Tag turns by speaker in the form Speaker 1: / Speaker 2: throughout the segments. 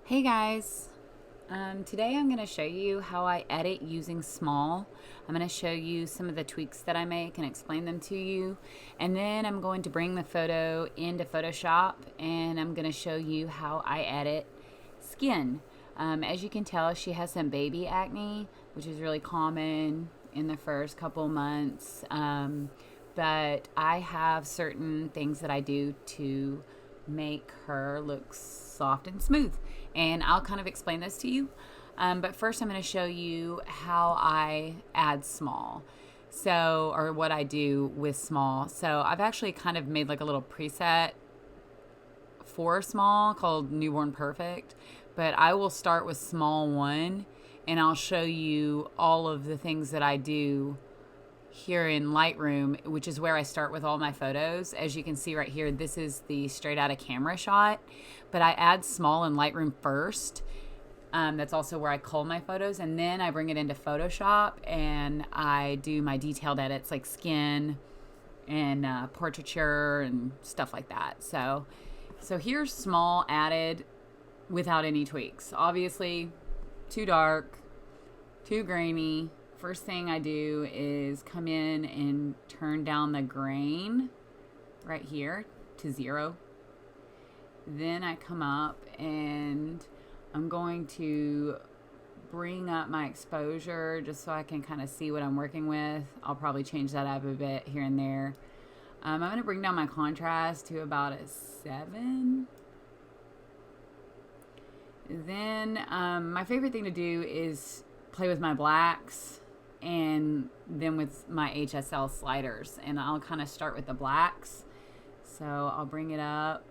Speaker 1: Hey guys, today I'm going to show you how I edit using SMAL. I'm going to show you some of the tweaks that I make and explain them to you. And then I'm going to bring the photo into Photoshop and I'm going to show you how I edit skin. As you can tell, she has some baby acne, which is really common in the first couple months. But I have certain things that I do to make her look soft and smooth. And I'll kind of explain this to you. But first, I'm going to show you how I add SMAL. So, or what I do with SMAL. So, I've actually kind of made like a little preset for SMAL called Newborn Perfect. But I will start with SMAL 1 and I'll show you all of the things that I do here in Lightroom, which is where I start with all my photos. As you can see right here, this is the straight out of camera shot, but I add SMAL in Lightroom first. That's also where I cull my photos, and then I bring it into Photoshop and I do my detailed edits like skin and portraiture and stuff like that. So here's SMAL added without any tweaks. Obviously, too dark, too grainy. First thing I do is come in and turn down the grain right here to 0. Then I come up and I'm going to bring up my exposure just so I can kind of see what I'm working with. I'll probably change that up a bit here and there. I'm going to bring down my contrast to about a 7. Then my favorite thing to do is play with my blacks and then with my HSL sliders, and I'll kind of start with the blacks. So I'll bring it up,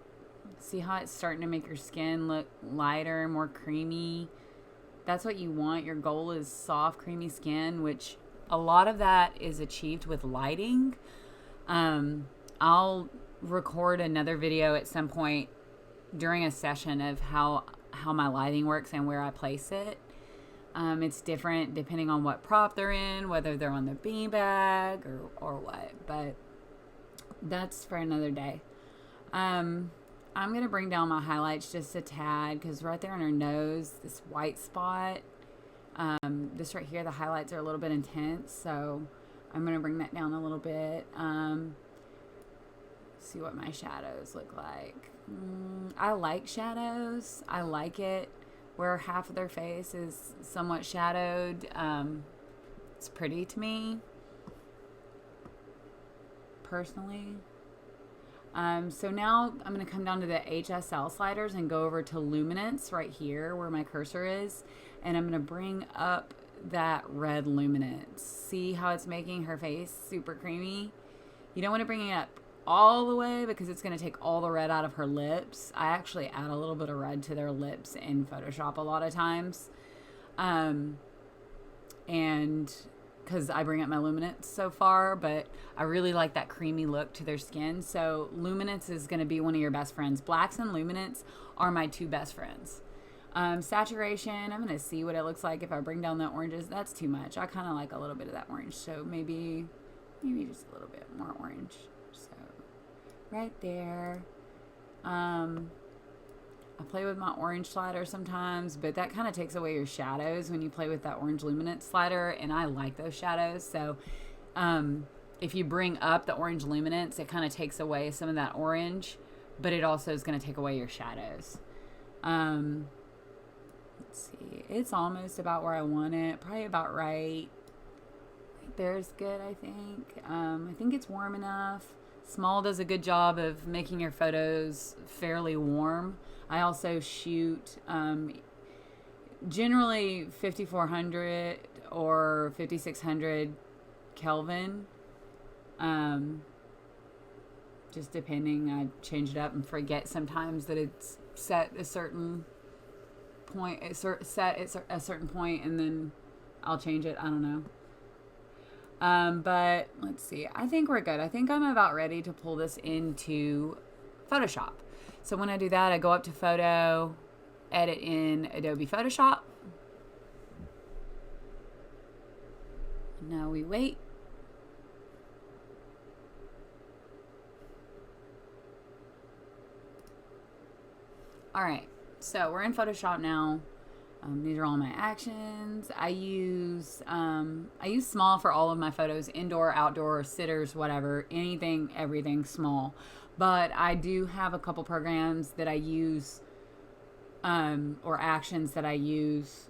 Speaker 1: see how it's starting to make your skin look lighter, more creamy. That's what you want. Your goal is soft, creamy skin, which a lot of that is achieved with lighting. I'll record another video at some point during a session of how my lighting works and where I place it. It's different depending on what prop they're in, whether they're on the beanbag or what, but that's for another day. I'm going to bring down my highlights just a tad because right there on her nose, this white spot, this right here, the highlights are a little bit intense, so I'm going to bring that down a little bit. See what my shadows look like. I like shadows. I like it where half of their face is somewhat shadowed. It's pretty to me, personally. So now I'm going to come down to the HSL sliders and go over to luminance right here where my cursor is. And I'm going to bring up that red luminance. See how it's making her face super creamy? You don't want to bring it up all the way because it's going to take all the red out of her lips. I actually add a little bit of red to their lips in Photoshop a lot of times. And because I bring up my luminance so far, but I really like that creamy look to their skin. So luminance is going to be one of your best friends. Blacks and luminance are my two best friends. Saturation, I'm going to see what it looks like if I bring down the oranges. That's too much. I kind of like a little bit of that orange. So maybe just a little bit more orange. So right there. I play with my orange slider sometimes, but that kind of takes away your shadows when you play with that orange luminance slider, and I like those shadows. So if you bring up the orange luminance, it kind of takes away some of that orange, but it also is going to take away your shadows. Let's see. It's almost about where I want it. Probably about right there's good, I think. I think it's warm enough. SMAL does a good job of making your photos fairly warm. I also shoot generally 5400 or 5600 Kelvin. Just depending. I change it up and forget sometimes that it's set a certain point. It's set at a certain point, and then I'll change it. I don't know. But let's see. I think we're good. I think I'm about ready to pull this into Photoshop. So when I do that, I go up to Photo, Edit in Adobe Photoshop. Now we wait. All right. So we're in Photoshop now. These are all my actions. I use small for all of my photos, indoor, outdoor, sitters, whatever, anything, everything small. But I do have a couple programs that I use, or actions that I use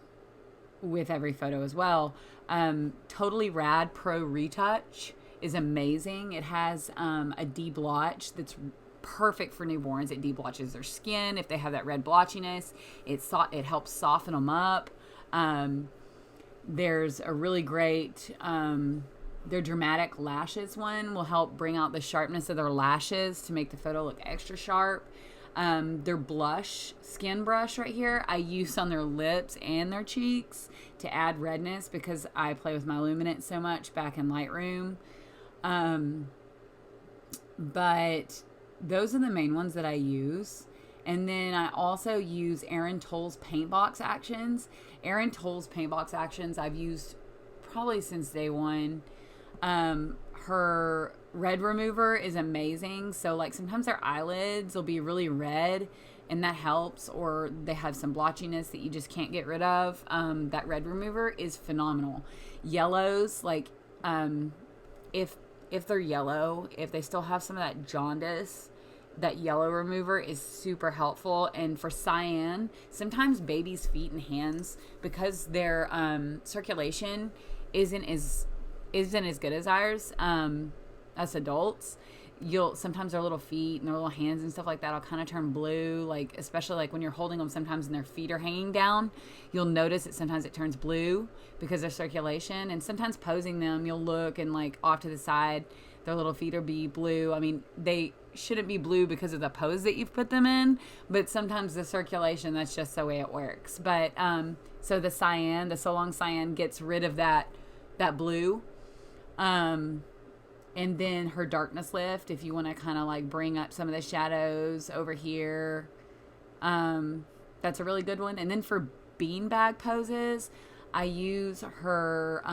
Speaker 1: with every photo as well. Totally Rad Pro Retouch is amazing. It has a deblotch that's perfect for newborns. It deblotches their skin if they have that red blotchiness. It helps soften them up. There's a really great their dramatic lashes one will help bring out the sharpness of their lashes to make the photo look extra sharp. Their blush skin brush right here I use on their lips and their cheeks to add redness because I play with my luminance so much back in Lightroom. But those are the main ones that I use. And then I also use Erin Toll's paint box actions. Erin Toll's paint box actions I've used probably since day one. Her red remover is amazing. So like sometimes their eyelids will be really red and that helps, or they have some blotchiness that you just can't get rid of. That red remover is phenomenal. Yellows, like if they're yellow, if they still have some of that jaundice, that yellow remover is super helpful. And for cyan, sometimes babies' feet and hands, because their circulation isn't as good as ours, us adults, sometimes their little feet and their little hands and stuff like that will kind of turn blue, like especially like when you're holding them sometimes and their feet are hanging down, you'll notice that sometimes it turns blue because of circulation. And sometimes posing them, you'll look and like off to the side their little feet will be blue. I mean, they shouldn't be blue because of the pose that you've put them in, but sometimes the circulation, that's just the way it works. But so the cyan, the So Long Cyan, gets rid of that blue. And then her darkness lift, if you want to kind of like bring up some of the shadows over here, that's a really good one. And then for beanbag poses, I use her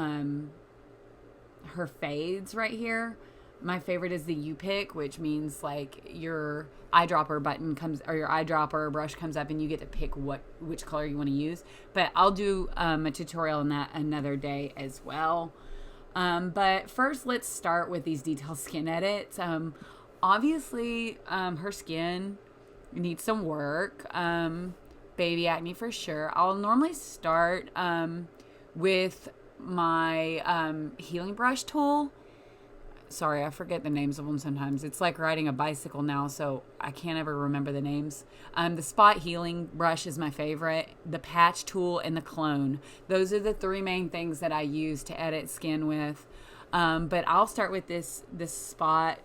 Speaker 1: fades right here. My favorite is the U pick, which means like your eyedropper button comes, or your eyedropper brush comes up and you get to pick which color you want to use. But I'll do a tutorial on that another day as well. But first, let's start with these detailed skin edits. Obviously, her skin needs some work. Baby acne for sure. I'll normally start with my healing brush tool. Sorry, I forget the names of them sometimes. It's like riding a bicycle now, so I can't ever remember the names. The spot healing brush is my favorite. The patch tool and the clone. Those are the three main things that I use to edit skin with. But I'll start with this spot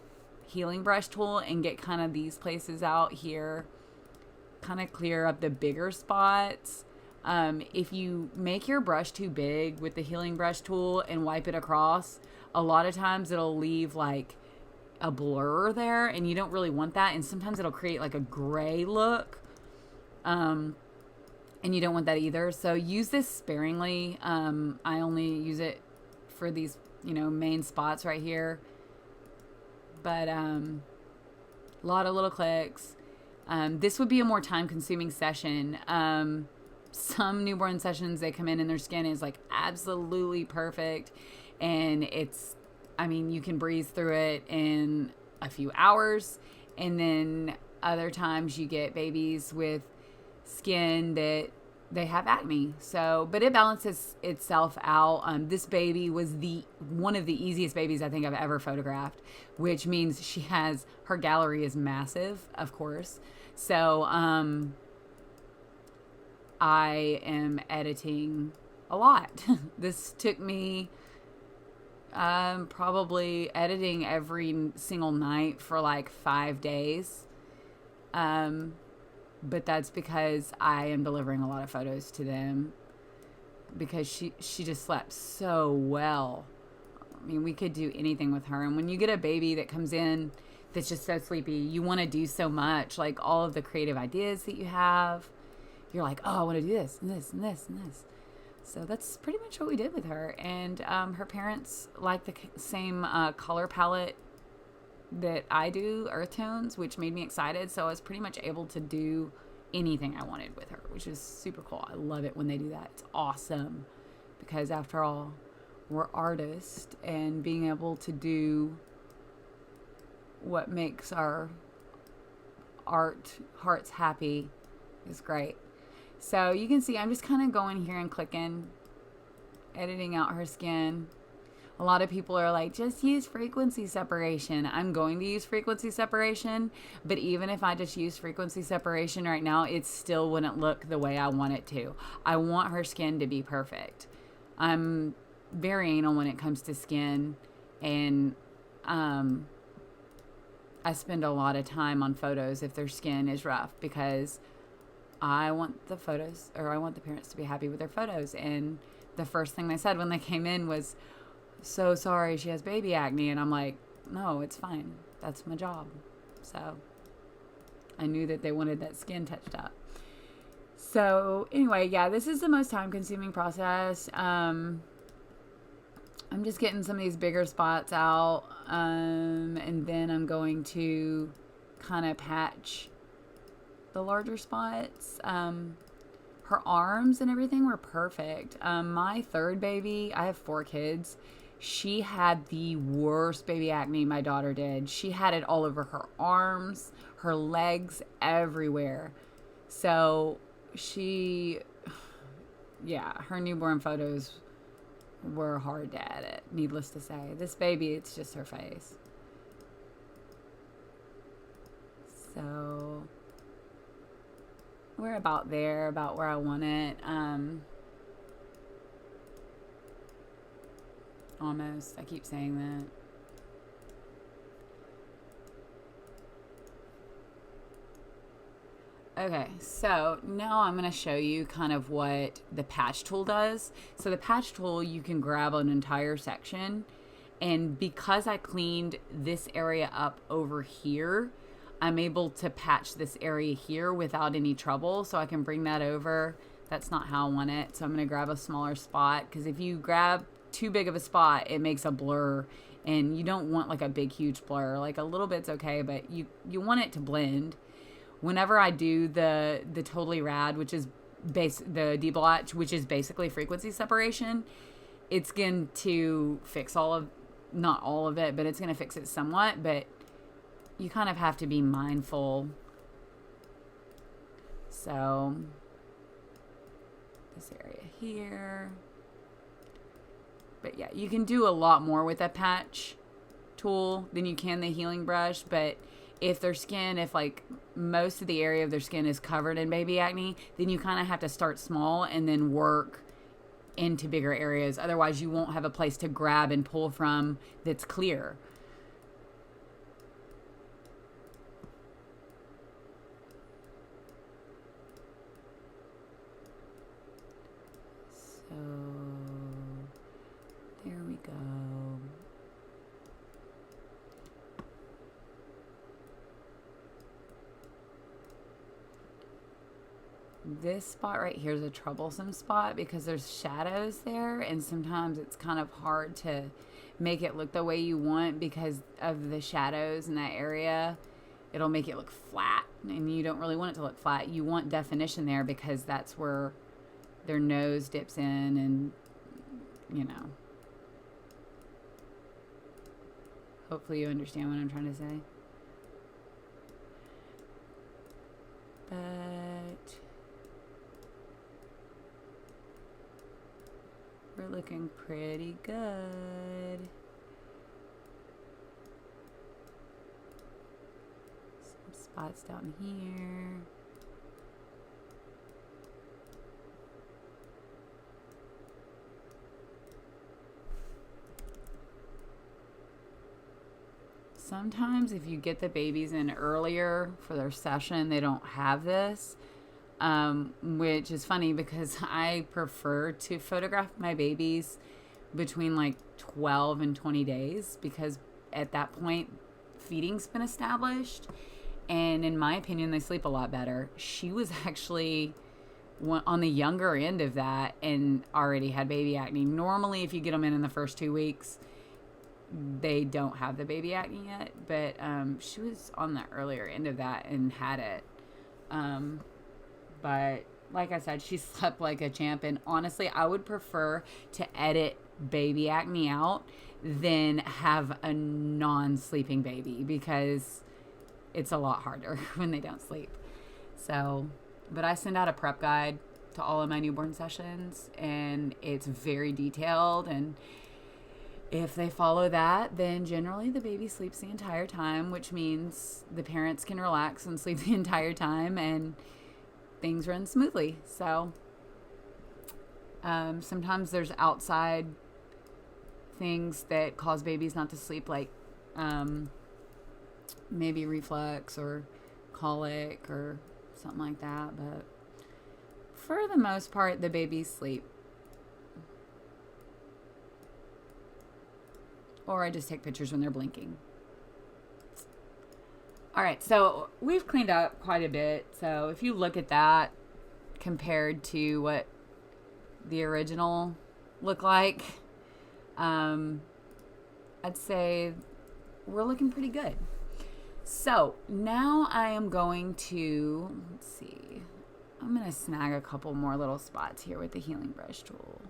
Speaker 1: healing brush tool and get kind of these places out here. Kind of clear up the bigger spots. If you make your brush too big with the healing brush tool and wipe it across, a lot of times it'll leave like a blur there, and you don't really want that. And sometimes it'll create like a gray look, and you don't want that either. So use this sparingly. I only use it for these, main spots right here. But a lot of little clicks. This would be a more time-consuming session. Some newborn sessions, they come in and their skin is like absolutely perfect, and you can breeze through it in a few hours. And then other times you get babies with skin that they have acne. But it balances itself out. This baby was one of the easiest babies I think I've ever photographed, which means her gallery is massive, of course. So I am editing a lot. This took me probably editing every single night for like 5 days. But that's because I am delivering a lot of photos to them, because she just slept so well. I mean, we could do anything with her. And when you get a baby that comes in that's just so sleepy, you want to do so much, like all of the creative ideas that you have. You're like, oh, I want to do this and this and this and this. So that's pretty much what we did with her. And her parents like the same color palette that I do, earth tones, which made me excited. So I was pretty much able to do anything I wanted with her, which is super cool. I love it when they do that. It's awesome because after all, we're artists, and being able to do what makes our hearts happy is great. So you can see I'm just kind of going here and clicking, editing out her skin. A lot of people are like, just use frequency separation. I'm going to use frequency separation, but even if I just use frequency separation right now, it still wouldn't look the way I want it to. I want her skin to be perfect. I'm very anal when it comes to skin, and I spend a lot of time on photos if their skin is rough, because I want the parents to be happy with their photos. And the first thing they said when they came in was, so sorry, she has baby acne. And I'm like, no, it's fine. That's my job. So I knew that they wanted that skin touched up. So anyway, yeah, this is the most time consuming process. I'm just getting some of these bigger spots out. And then I'm going to kind of patch the larger spots. Her arms and everything were perfect. My third baby, I have 4 kids. She had the worst baby acne my daughter did. She had it all over her arms, her legs, everywhere. So her newborn photos were hard to edit, needless to say. This baby, it's just her face. So we're about there, about where I want it. Almost. I keep saying that. Okay, so now I'm going to show you kind of what the patch tool does. So the patch tool, you can grab an entire section, and because I cleaned this area up over here, I'm able to patch this area here without any trouble. So I can bring that over. That's not how I want it. So I'm going to grab a smaller spot, because if you grab too big of a spot, it makes a blur, and you don't want like a big, huge blur. Like a little bit's okay, but you want it to blend. Whenever I do the Totally Rad, which is the deblotch, which is basically frequency separation, it's going to fix not all of it, but it's going to fix it somewhat. But you kind of have to be mindful. So this area here. But yeah, you can do a lot more with that patch tool than you can the healing brush. But if like most of the area of their skin is covered in baby acne, then you kind of have to start small and then work into bigger areas. Otherwise, you won't have a place to grab and pull from that's clear. So there we go. This spot right here is a troublesome spot because there's shadows there, and sometimes it's kind of hard to make it look the way you want because of the shadows in that area. It'll make it look flat, and you don't really want it to look flat. You want definition there because that's where their nose dips in, and hopefully you understand what I'm trying to say. But we're looking pretty good. Some spots down here. Sometimes if you get the babies in earlier for their session, they don't have this, which is funny because I prefer to photograph my babies between like 12 and 20 days because at that point, feeding's been established. And in my opinion, they sleep a lot better. She was actually on the younger end of that and already had baby acne. Normally, if you get them in the first 2 weeks, they don't have the baby acne yet, but she was on the earlier end of that and had it. But like I said, she slept like a champ. And honestly, I would prefer to edit baby acne out than have a non-sleeping baby, because it's a lot harder when they don't sleep. So, but I send out a prep guide to all of my newborn sessions, and it's very detailed, and if they follow that, then generally the baby sleeps the entire time, which means the parents can relax and sleep the entire time, and things run smoothly. So sometimes there's outside things that cause babies not to sleep, like maybe reflux or colic or something like that. But for the most part, the babies sleep. Or I just take pictures when they're blinking. All right, so we've cleaned up quite a bit. So if you look at that compared to what the original looked like, I'd say we're looking pretty good. So now I am going to, let's see, I'm going to snag a couple more little spots here with the healing brush tool.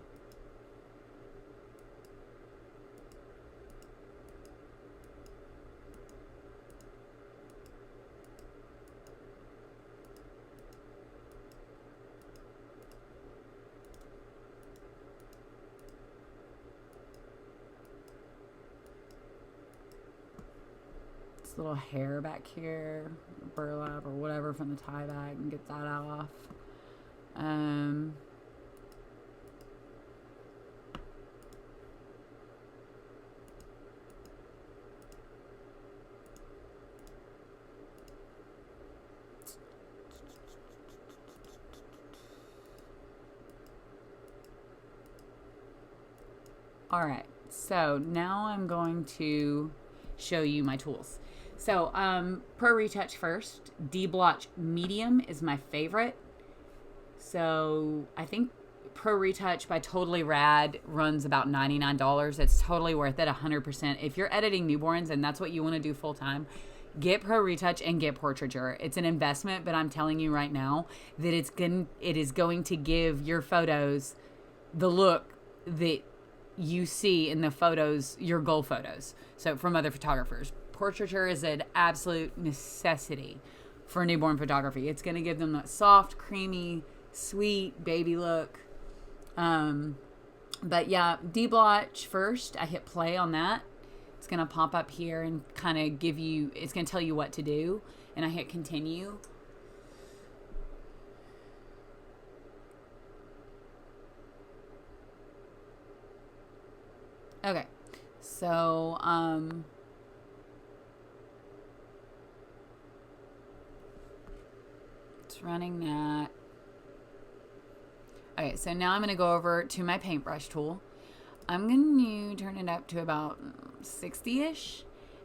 Speaker 1: Little hair back here, burlap or whatever from the tie bag, and get that off. All right, so now I'm going to show you my tools. So, Pro Retouch first. D-Blotch Medium is my favorite. So, I think Pro Retouch by Totally Rad runs about $99. It's totally worth it, 100%. If you're editing newborns and that's what you want to do full time, get Pro Retouch and get Portraiture. It's an investment, but I'm telling you right now that it is going to give your photos the look that you see in the photos, your goal photos. So, from other photographers. Portraiture is an absolute necessity for newborn photography. It's going to give them that soft, creamy, sweet baby look. But yeah, D-Blotch first. I hit play on that. It's going to pop up here and kind of give you, it's going to tell you what to do. And I hit continue. Okay. So, running that. Okay, so now I'm going to go over to my paintbrush tool. I'm going to turn it up to about 60-ish,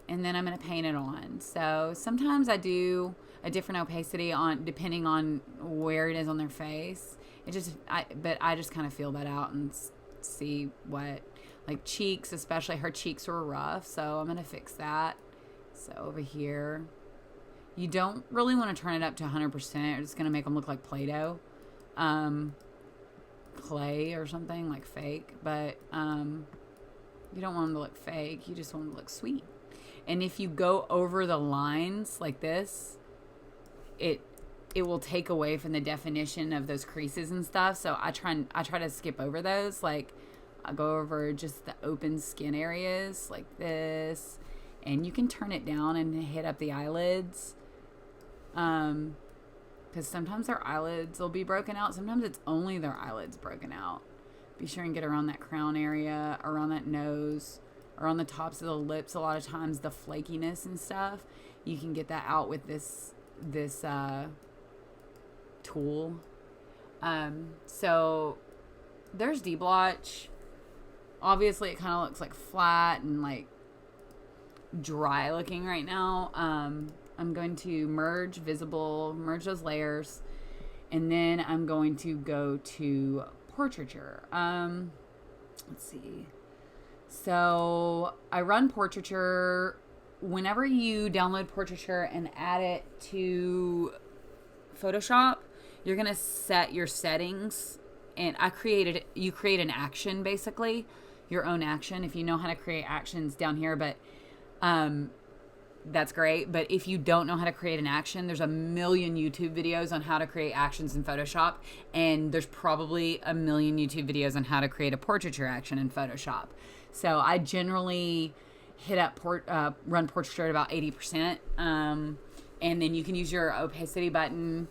Speaker 1: and then I'm going to paint it on. So sometimes I do a different opacity on depending on where it is on their face. But I just kind of feel that out and see what, like cheeks, especially her cheeks were rough, so I'm going to fix that. So over here. You don't really want to turn it up to 100%. It's going to make them look like Play-Doh. Clay or something, like fake. But you don't want them to look fake. You just want them to look sweet. And if you go over the lines like this, it will take away from the definition of those creases and stuff. So I try to skip over those. Like, I go over just the open skin areas like this. And you can turn it down and hit up the eyelids. Because sometimes their eyelids will be broken out. Sometimes it's only their eyelids broken out. Be sure and get around that crown area, around that nose, or on the tops of the lips. A lot of times the flakiness and stuff, you can get that out with this tool. So there's D-Blotch. Obviously it kind of looks like flat and like dry looking right now. I'm going to merge those layers, and then I'm going to go to Portraiture. Let's see. So I run Portraiture. Whenever you download Portraiture and add it to Photoshop, you're going to set your settings. And you create an action, basically, your own action. If you know how to create actions down here, but that's great. But if you don't know how to create an action, there's a million YouTube videos on how to create actions in Photoshop. And there's probably a million YouTube videos on how to create a portraiture action in Photoshop. So I generally hit up run portraiture at about 80%. And then you can use your opacity button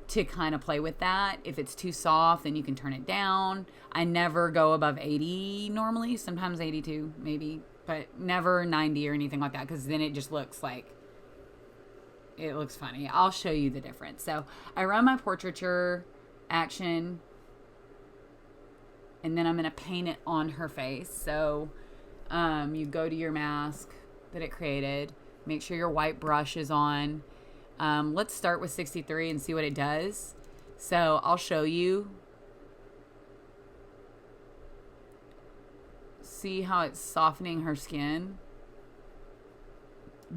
Speaker 1: to kind of play with that. If it's too soft, then you can turn it down. I never go above 80 normally, sometimes 82 maybe, but never 90 or anything like that, because then it just looks like, it looks funny. I'll show you the difference. So I run my portraiture action, and then I'm going to paint it on her face. So you go to your mask that it created, make sure your white brush is on. Let's start with 63 and see what it does. So I'll show you. See how it's softening her skin?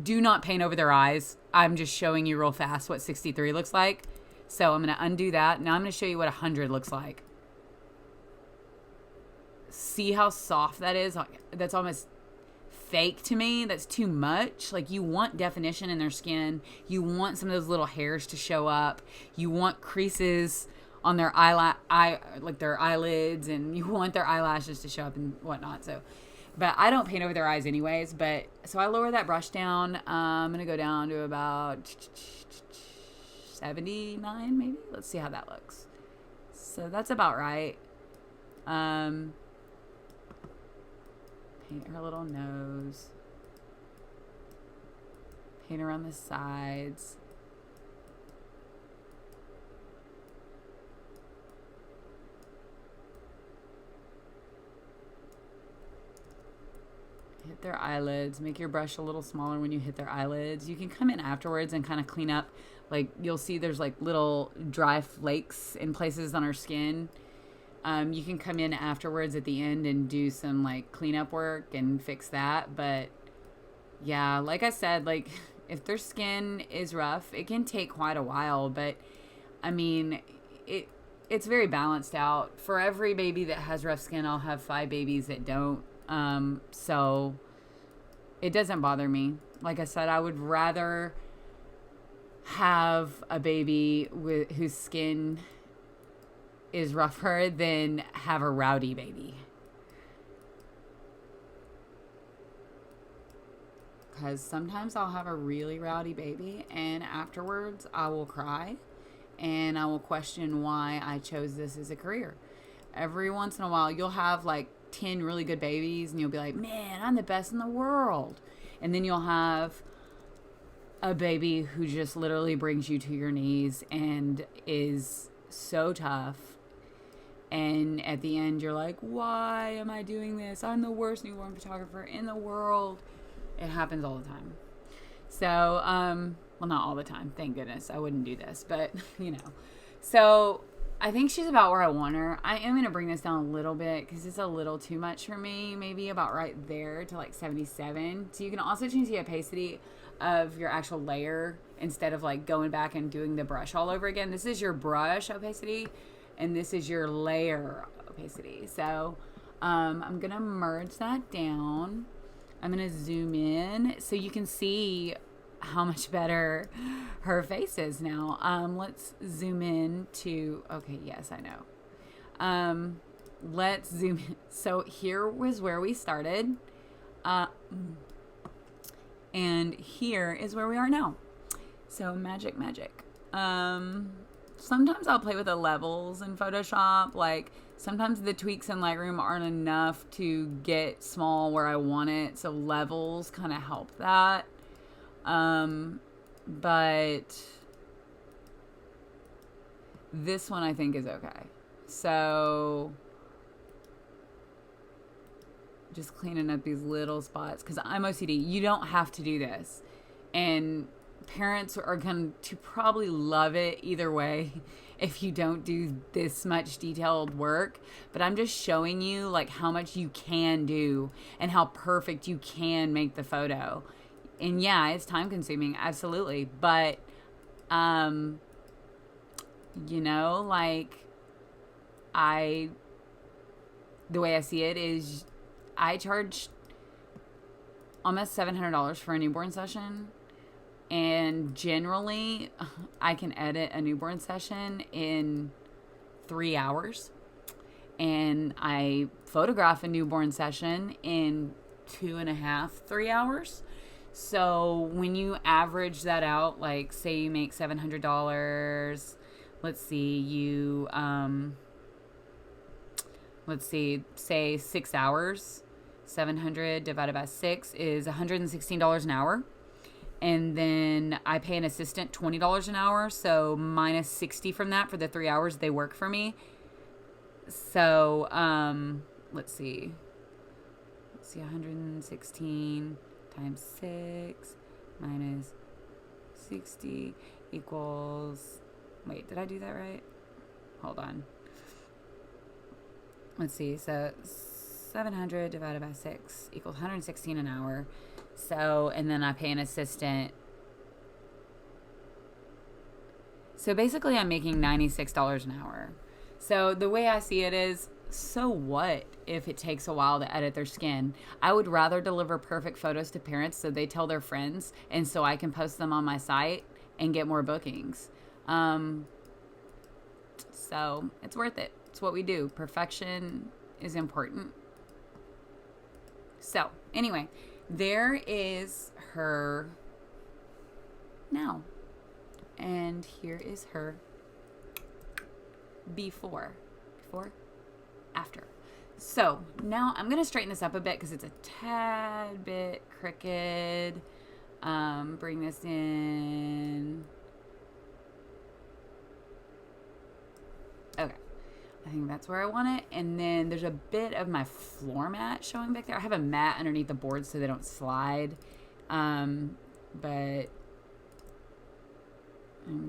Speaker 1: Do not paint over their eyes. I'm just showing you real fast what 63 looks like. So I'm going to undo that. Now I'm going to show you what 100 looks like. See how soft that is? That's almost fake to me. That's too much. Like, you want definition in their skin. You want some of those little hairs to show up. You want creases on their like their eyelids, and you want their eyelashes to show up and whatnot. So, but I don't paint over their eyes anyways. But so I lower that brush down. I'm gonna go down to about 79 maybe. Let's see how that looks. So that's about right. Paint her little nose. Paint around the sides. Hit their eyelids. Make your brush a little smaller when you hit their eyelids. You can come in afterwards and kind of clean up. Like, you'll see there's like little dry flakes in places on her skin. You can come in afterwards at the end and do some like cleanup work and fix that. But yeah, like I said, like, if their skin is rough, it can take quite a while. But I mean, it's very balanced out. For every baby that has rough skin, I'll have 5 babies that don't. So it doesn't bother me. Like I said, I would rather have a baby whose skin is rougher than have a rowdy baby. Because sometimes I'll have a really rowdy baby, and afterwards I will cry and I will question why I chose this as a career. Every once in a while you'll have like 10 really good babies and you'll be like, man, I'm the best in the world. And then you'll have a baby who just literally brings you to your knees and is so tough. And at the end, you're like, why am I doing this? I'm the worst newborn photographer in the world. It happens all the time. So, well, not all the time. Thank goodness. I wouldn't do this, but, you know. So, I think she's about where I want her. I am going to bring this down a little bit because it's a little too much for me. Maybe about right there to like 77. So, you can also change the opacity of your actual layer instead of like going back and doing the brush all over again. This is your brush opacity. And this is your layer opacity. So I'm going to merge that down. I'm going to zoom in so you can see how much better her face is now. Let's zoom in to, okay, yes, I know. Let's zoom in. So here was where we started. And here is where we are now. So magic. Sometimes I'll play with the levels in Photoshop. Like, sometimes the tweaks in Lightroom aren't enough to get small where I want it. So levels kind of help that. But this one I think is okay. So just cleaning up these little spots because I'm OCD. You don't have to do this. And parents are going to probably love it either way if you don't do this much detailed work. But I'm just showing you like how much you can do and how perfect you can make the photo. And yeah, it's time consuming, absolutely. But You know, like, I, the way I see it is I charge almost $700 for a newborn session. And generally, I can edit a newborn session in 3 hours. And I photograph a newborn session in 2.5, 3 hours. So when you average that out, like say you make $700, let's see, say 6 hours, 700 divided by 6 is $116 an hour. And then I pay an assistant $20 an hour, so minus 60 from that for the 3 hours they work for me. So, let's see, 116 times 6 minus 60 equals, wait, did I do that right? Hold on. Let's see, so 700 divided by 6 equals 116 an hour. So, and then I pay an assistant. So basically I'm making $96 an hour. So the way I see it is, so what if it takes a while to edit their skin? I would rather deliver perfect photos to parents so they tell their friends and so I can post them on my site and get more bookings. So it's worth it. It's what we do. Perfection is important. So anyway, there is her now. And here is her before, after. So now I'm going to straighten this up a bit because it's a tad bit crooked. Bring this in. Okay. I think that's where I want it. And then there's a bit of my floor mat showing back there. I have a mat underneath the board so they don't slide. But I'm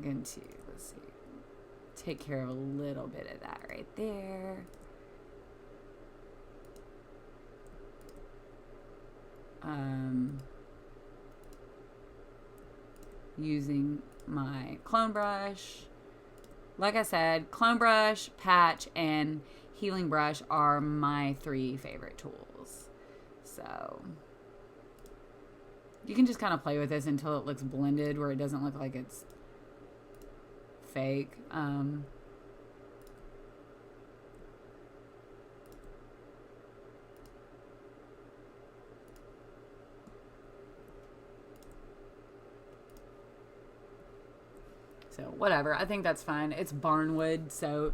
Speaker 1: going to, let's see, take care of a little bit of that right there. Using my clone brush. Like I said, clone brush, patch, and healing brush are my 3 favorite tools. So you can just kind of play with this until it looks blended where it doesn't look like it's fake. So whatever, I think that's fine. It's barnwood, so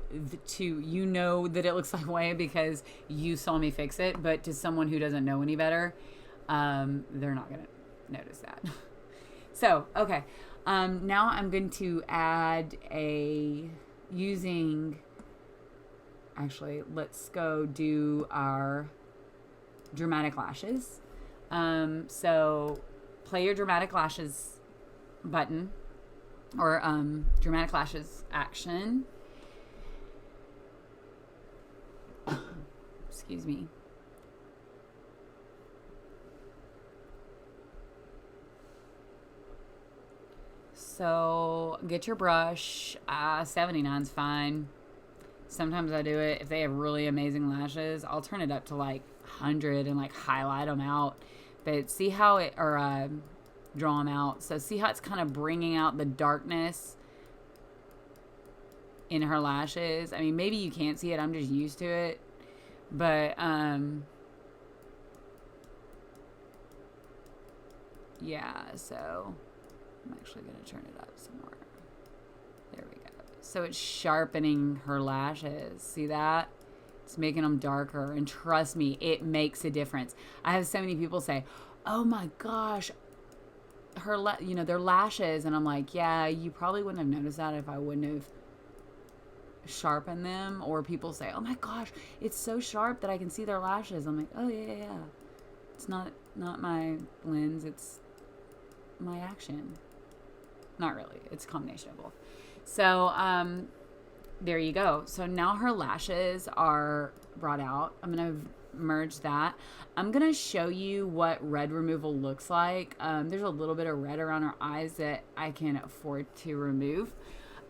Speaker 1: you know that it looks like way because you saw me fix it, but to someone who doesn't know any better, they're not gonna notice that. So okay, now I'm going to add actually let's go do our dramatic lashes. So play your dramatic lashes button. Or dramatic lashes action. Excuse me. So get your brush. 79's fine. Sometimes I do it if they have really amazing lashes. I'll turn it up to like 100 and like highlight them out. But see how it, or draw them out. So see how it's kind of bringing out the darkness in her lashes. I mean, maybe you can't see it. I'm just used to it. But, yeah, so I'm actually going to turn it up some more. There we go. So it's sharpening her lashes. See that? It's making them darker. And trust me, it makes a difference. I have so many people say, oh my gosh, their lashes, and I'm like, yeah, you probably wouldn't have noticed that if I wouldn't have sharpened them. Or people say, oh my gosh, it's so sharp that I can see their lashes. I'm like, oh yeah. It's not my lens, it's my action. Not really, it's a combination of both. So there you go. So now her lashes are brought out. I'm gonna merge that. I'm gonna show you what red removal looks like. There's a little bit of red around her eyes that I can afford to remove.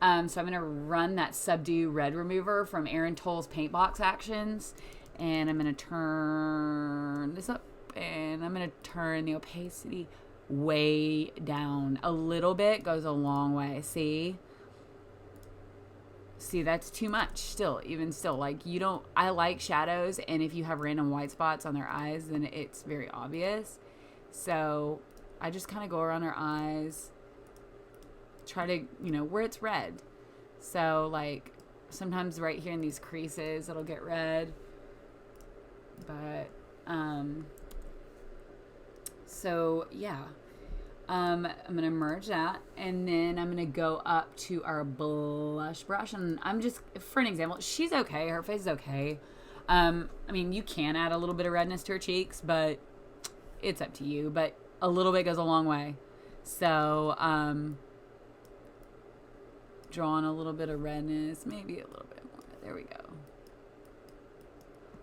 Speaker 1: So I'm going to run that Subdue Red Remover from Aaron Toll's Paint Box Actions. And I'm going to turn this up. And I'm going to turn the opacity way down. A little bit goes a long way. See, that's too much still, even still. Like, I like shadows, and if you have random white spots on their eyes, then it's very obvious. So I just kind of go around their eyes, try to, where it's red. So, like, sometimes right here in these creases, it'll get red. But, so, yeah. I'm going to merge that, and then I'm going to go up to our blush brush, and I'm just, for an example, she's okay. Her face is okay. I mean, you can add a little bit of redness to her cheeks, but it's up to you. But a little bit goes a long way. So, drawing a little bit of redness, maybe a little bit more. There we go.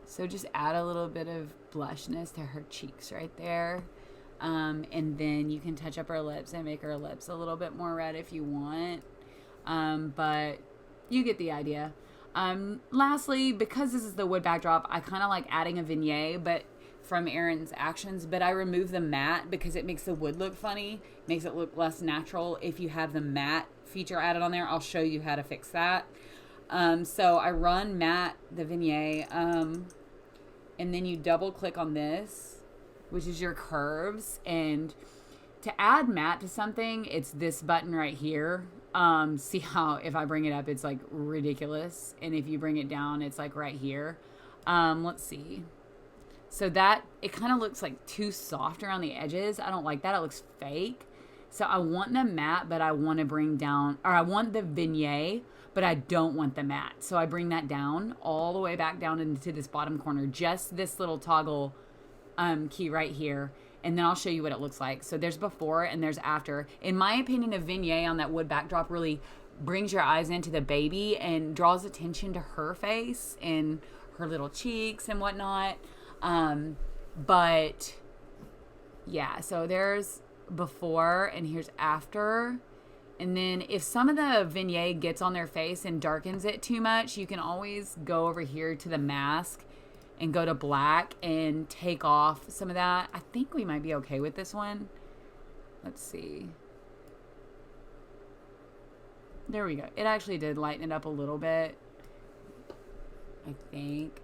Speaker 1: So just add a little bit of blushness to her cheeks right there. And then you can touch up her lips and make her lips a little bit more red if you want. But you get the idea. Lastly, because this is the wood backdrop, I kind of like adding a vignette, but from Aaron's Actions, but I remove the matte because it makes the wood look funny, makes it look less natural. If you have the matte feature added on there, I'll show you how to fix that. So I run matte, the vignette, and then you double click on this, which is your curves. And to add matte to something, it's this button right here. See how if I bring it up, it's like ridiculous. And if you bring it down, it's like right here. Let's see. So that, it kind of looks like too soft around the edges. I don't like that. It looks fake. So I want the matte, but I want to bring down, or I want the vignette, but I don't want the matte. So I bring that down all the way back down into this bottom corner, just this little toggle key right here, and then I'll show you what it looks like. So there's before and there's after. In my opinion, a vignette on that wood backdrop really brings your eyes into the baby and draws attention to her face and her little cheeks and whatnot. But yeah, so there's before and here's after. And then if some of the vignette gets on their face and darkens it too much, you can always go over here to the mask and go to black and take off some of that. I think we might be okay with this one. Let's see. There we go. It actually did lighten it up a little bit. I think.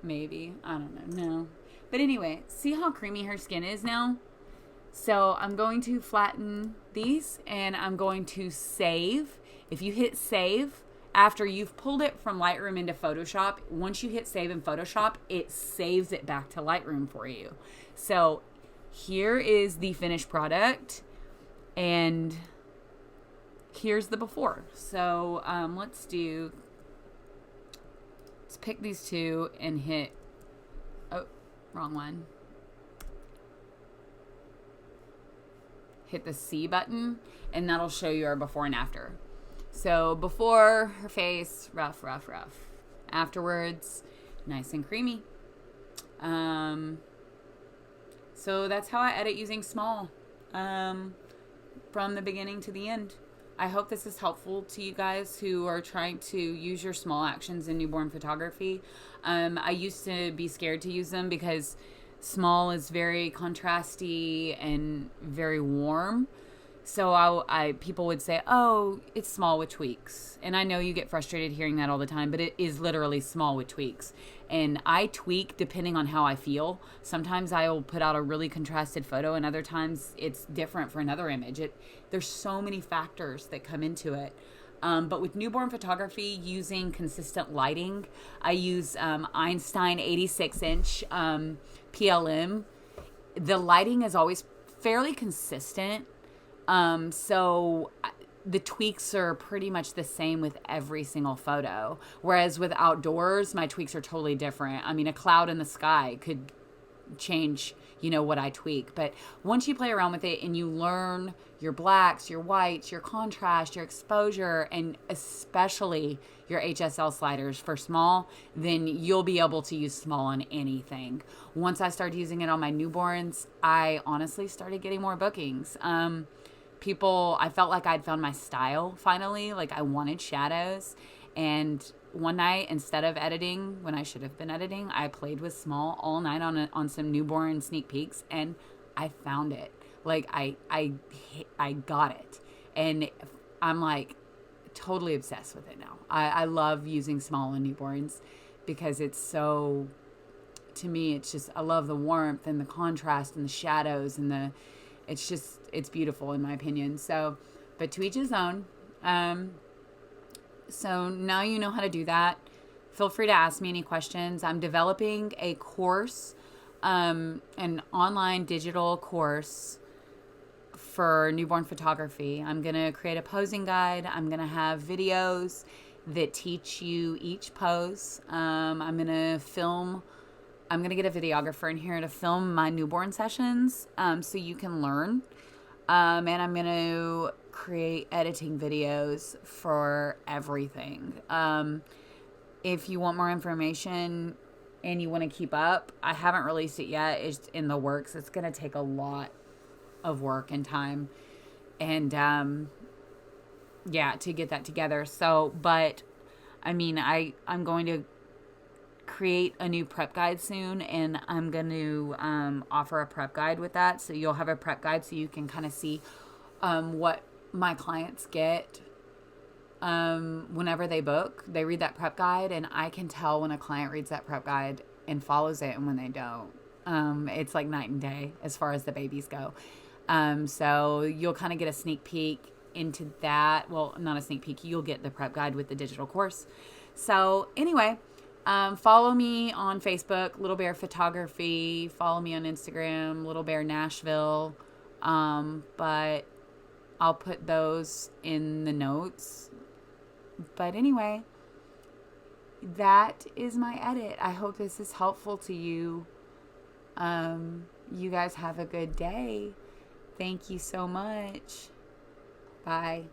Speaker 1: Maybe. I don't know. No. But anyway, see how creamy her skin is now? So I'm going to flatten these and I'm going to save. If you hit save, after you've pulled it from Lightroom into Photoshop, once you hit save in Photoshop, it saves it back to Lightroom for you. So here is the finished product and here's the before. So let's pick these two and hit, oh, wrong one. Hit the C button and that'll show you our before and after. So before, her face, rough, rough, rough. Afterwards, nice and creamy. So that's how I edit using SMAL from the beginning to the end. I hope this is helpful to you guys who are trying to use your SMAL actions in newborn photography. I used to be scared to use them because SMAL is very contrasty and very warm. So people would say, oh, it's SMAL with tweaks. And I know you get frustrated hearing that all the time, but it is literally SMAL with tweaks. And I tweak depending on how I feel. Sometimes I will put out a really contrasted photo and other times it's different for another image. There's so many factors that come into it. But with newborn photography, using consistent lighting, I use Einstein 86-inch PLM. The lighting is always fairly consistent. So the tweaks are pretty much the same with every single photo. Whereas with outdoors, my tweaks are totally different. I mean, a cloud in the sky could change, what I tweak. But once you play around with it and you learn your blacks, your whites, your contrast, your exposure, and especially your HSL sliders for SMAL, then you'll be able to use SMAL on anything. Once I started using it on my newborns, I honestly started getting more bookings. I felt like I'd found my style finally. Like I wanted shadows. And one night, instead of editing, when I should have been editing, I played with small all night on some newborn sneak peeks, and I found it. Like I got it. And I'm like totally obsessed with it now. I love using small on newborns because it's so, to me, it's just, I love the warmth and the contrast and the shadows and it's beautiful in my opinion. So, but to each his own. So now you know how to do that. Feel free to ask me any questions. I'm developing a course, an online digital course for newborn photography. I'm going to create a posing guide. I'm going to have videos that teach you each pose. I'm going to get a videographer in here to film my newborn sessions, so you can learn. And I'm going to create editing videos for everything. If you want more information and you want to keep up, I haven't released it yet. It's in the works. It's going to take a lot of work and time and to get that together. So, but I mean, I'm going to create a new prep guide soon, and I'm going to offer a prep guide with that. So you'll have a prep guide so you can kind of see what my clients get whenever they book. They read that prep guide, and I can tell when a client reads that prep guide and follows it and when they don't. It's like night and day as far as the babies go. So you'll kind of get a sneak peek into that. Well, not a sneak peek. You'll get the prep guide with the digital course. So anyway, follow me on Facebook, Little Bear Photography. Follow me on Instagram, Little Bear Nashville. But I'll put those in the notes. But anyway, that is my edit. I hope this is helpful to you. You guys have a good day. Thank you so much. Bye.